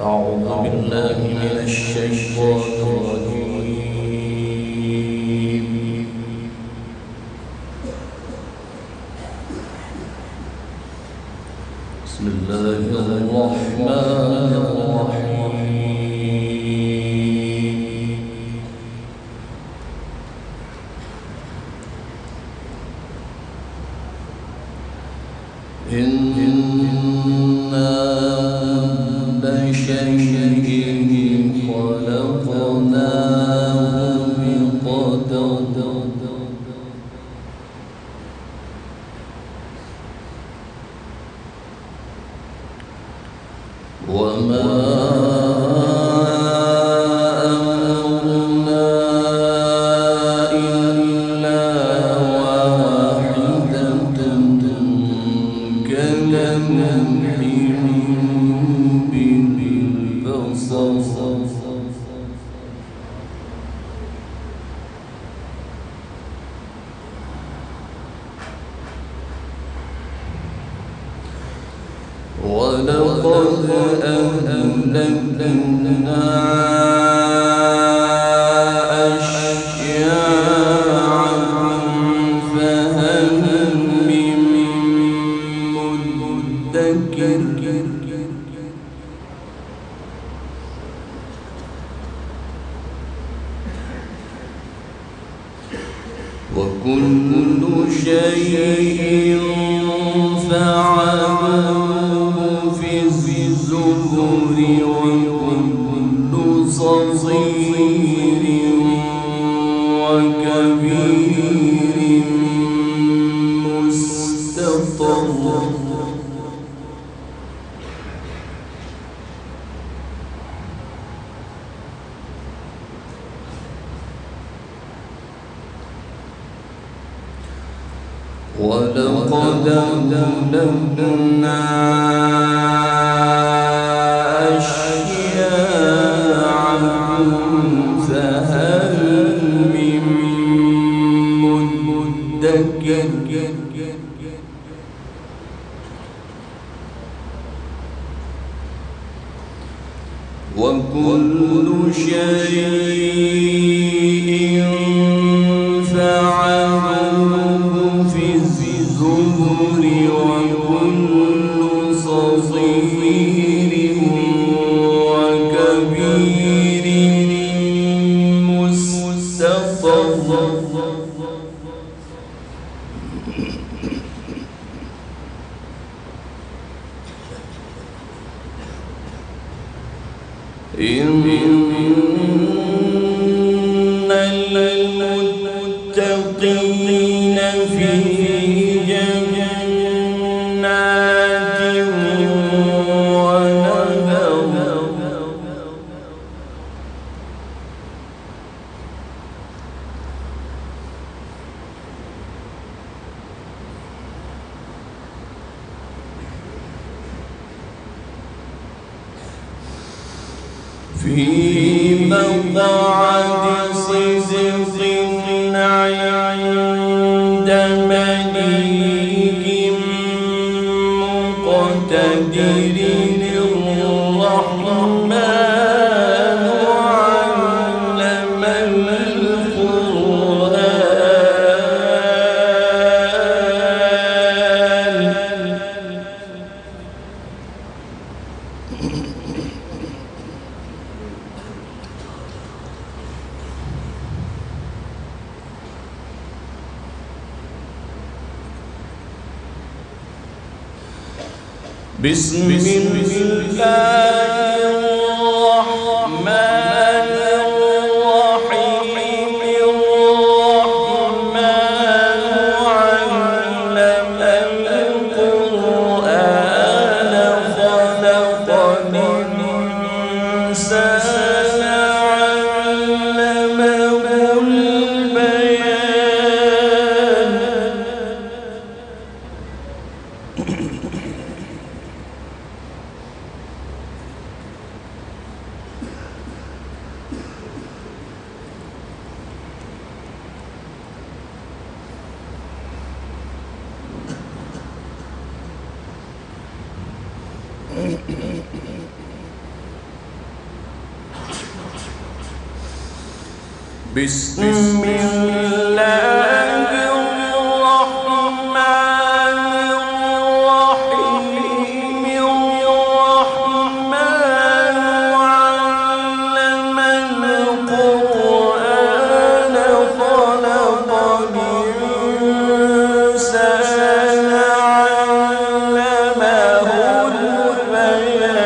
أعوذ بالله من الشيطان الرجيم. بسم الله الرحمن الرحيم. إنا كل شيء خلقناه بقدر وما أمرنا إلا واحدة كلمح بالبصر ولقد أهلكنا أشياعهم فهل من مدكر وكل شيء فعلوه في الزبر وكل صغير وكبير مستطر ولقد أهلكنا أشياعهم فهل من مدكر وكل شيء فعلوه في الزبر وكل صغير وكبير مستطر إن المتقين في جنات ونهر في مقعد صدق عند مليك مقتدر الرحمن علم بسم الله الرحمن الرحيم الرحمن علم القرآن خلق الإنسان علمه البيان بسم الله الرحمن الرحيم الرحمن علم القرآن خلق الإنسان علمه البيان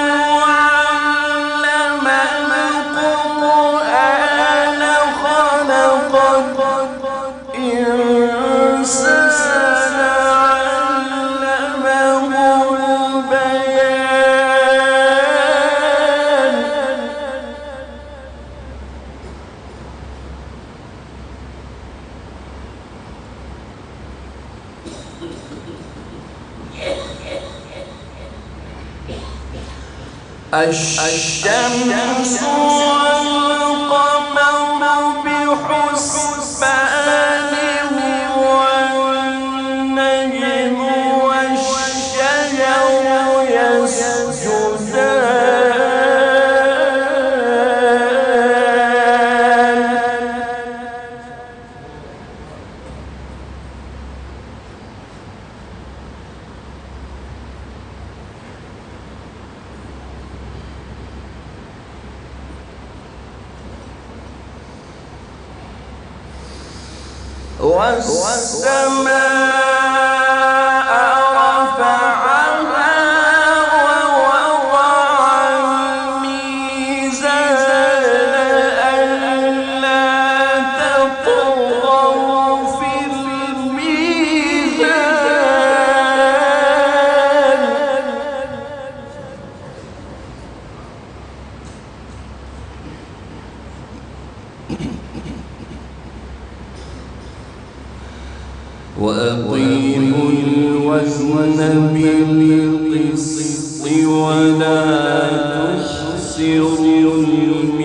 الرحمن علم القرآن خلق الإنسان علمه البيان الشمس والقمر بحسبان والنجم والشجر يسجدان والسماء رفعها ووضع الميزان ألا تطغوا في الميزان وأقيموا الوزن بالقسط ولا تخسروا الميزان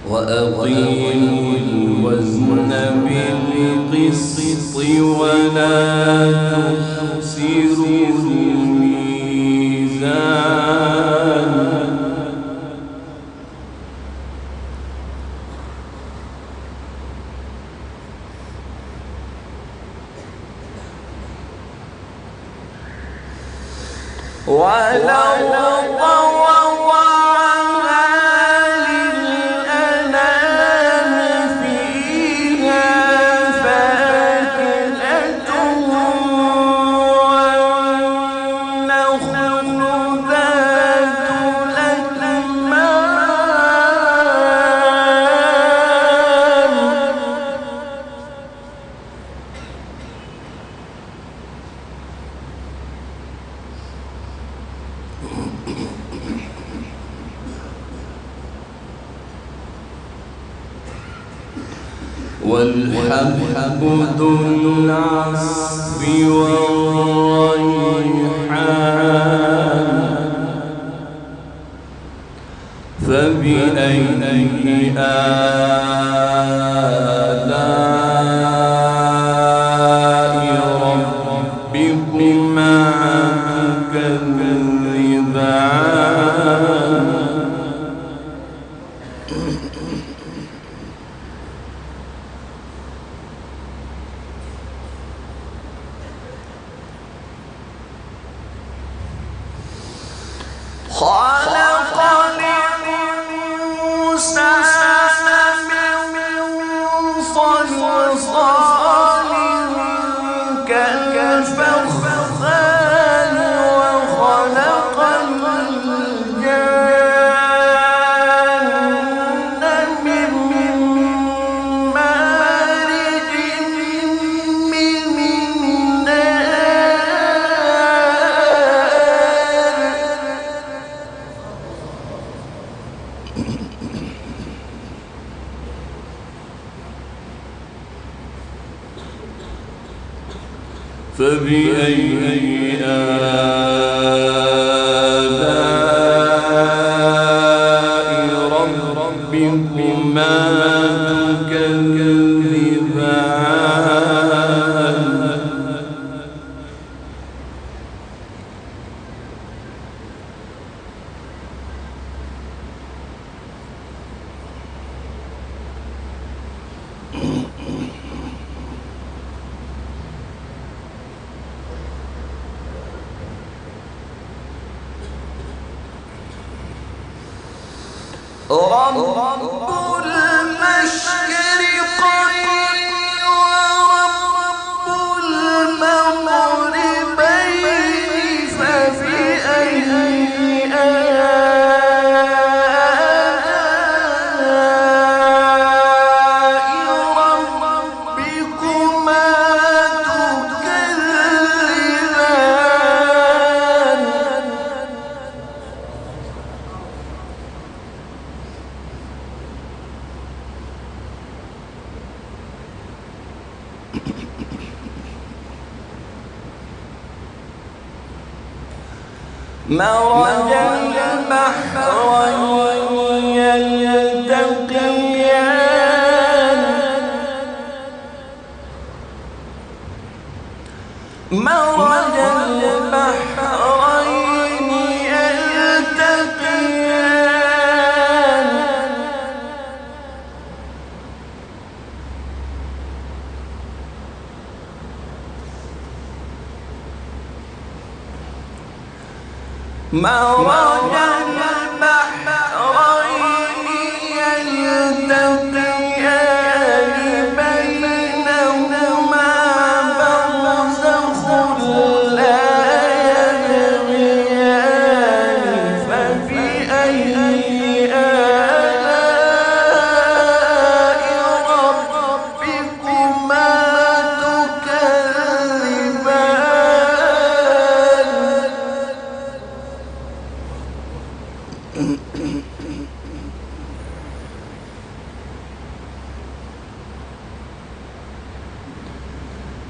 وأقيموا الوزن بالقسط ولا تخسروا الميزان والأرض وضعها للأنام فيها فاكهة والنخل ذات الأكمام والحب ذو العصف والريحان فبأي آلاء ربكما تكذبان خلق الإنسان من صلصال كالفخار وخلق الجان من مارج من نار فبأي آلاء ربكما تكذبان رب المشرقين ورب المغربين فبأي آلاء ربكما تكذبان مرج البحرين يلتقيان مرج البحرين يلتقيان مرج البحرين يلتقيان بينهما برزخ لا يبغيان فبأي آلاء ربكما تكذبان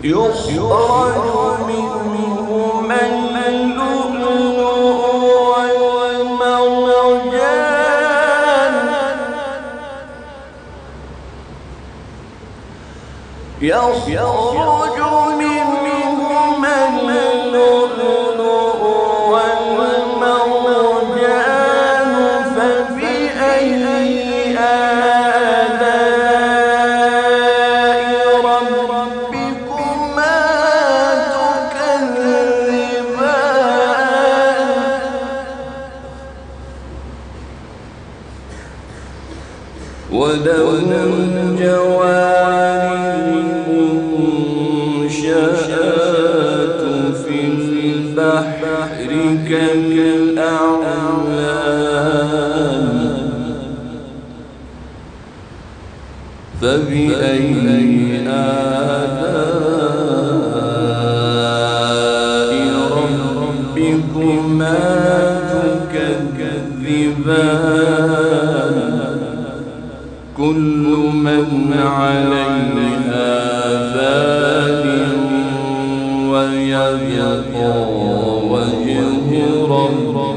يخرج منهما اللؤلؤ والمرجان يخرج منهما اللؤلؤ والمرجان فبأي آلاء ربكما تكذبان وله الجوار المنشآت في البحر كالأعلام فبأي آلاء ربكما تكذبان كل من عليها فان ويبقى وجه ربك